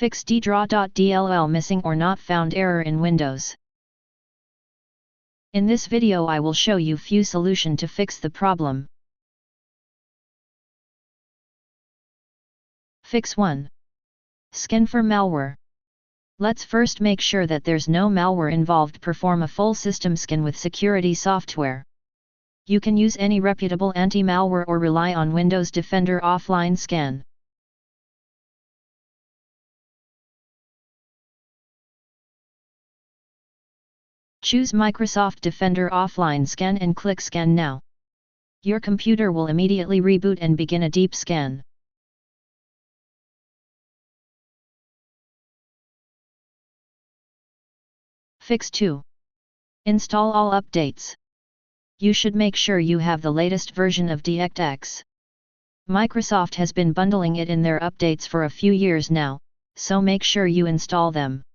Fix DDraw.dll missing or not found error in Windows. In this video I will show you few solution to fix the problem. Fix 1. Scan for malware. Let's first make sure that there's no malware involved. Perform a full system scan with security software. You can use any reputable anti-malware or rely on Windows Defender offline scan. Choose Microsoft Defender Offline Scan and click Scan Now. Your computer will immediately reboot and begin a deep scan. Fix 2. Install all updates. You should make sure you have the latest version of DirectX. Microsoft has been bundling it in their updates for a few years now, so make sure you install them.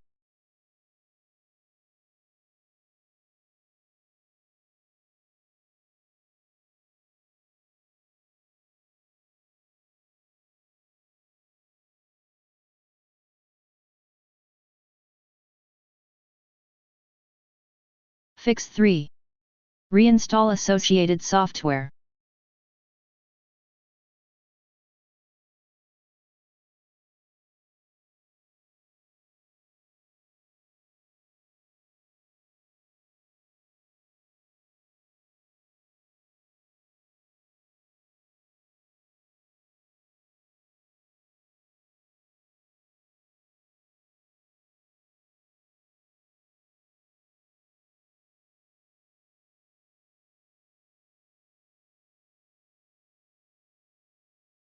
Fix 3. Reinstall associated software.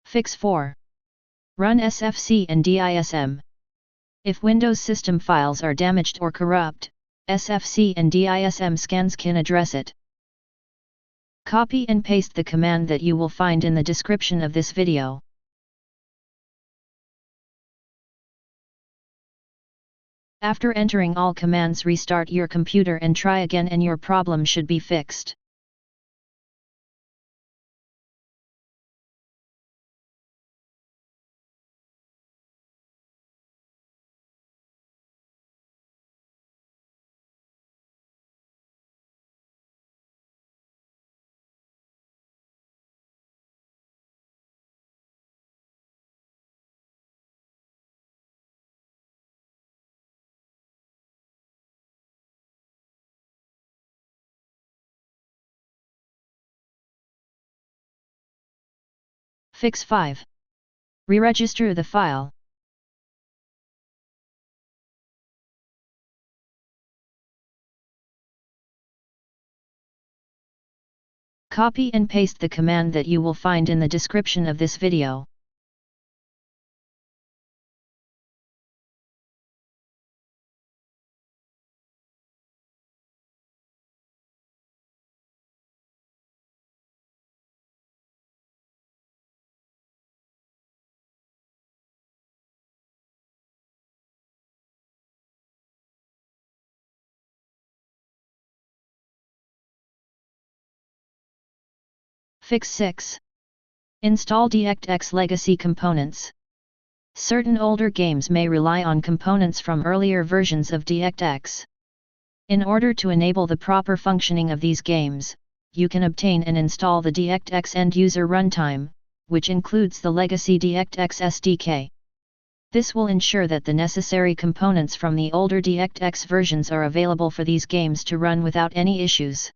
Fix 4. Run SFC and DISM. If Windows system files are damaged or corrupt, SFC and DISM scans can address it. Copy and paste the command that you will find in the description of this video. After entering all commands, restart your computer and try again, and your problem should be fixed. Fix 5. Re-register the file. Copy and paste the command that you will find in the description of this video. Fix 6. Install DirectX legacy components. Certain older games may rely on components from earlier versions of DirectX. In order to enable the proper functioning of these games, you can obtain and install the DirectX end-user runtime, which includes the legacy DirectX SDK. This will ensure that the necessary components from the older DirectX versions are available for these games to run without any issues.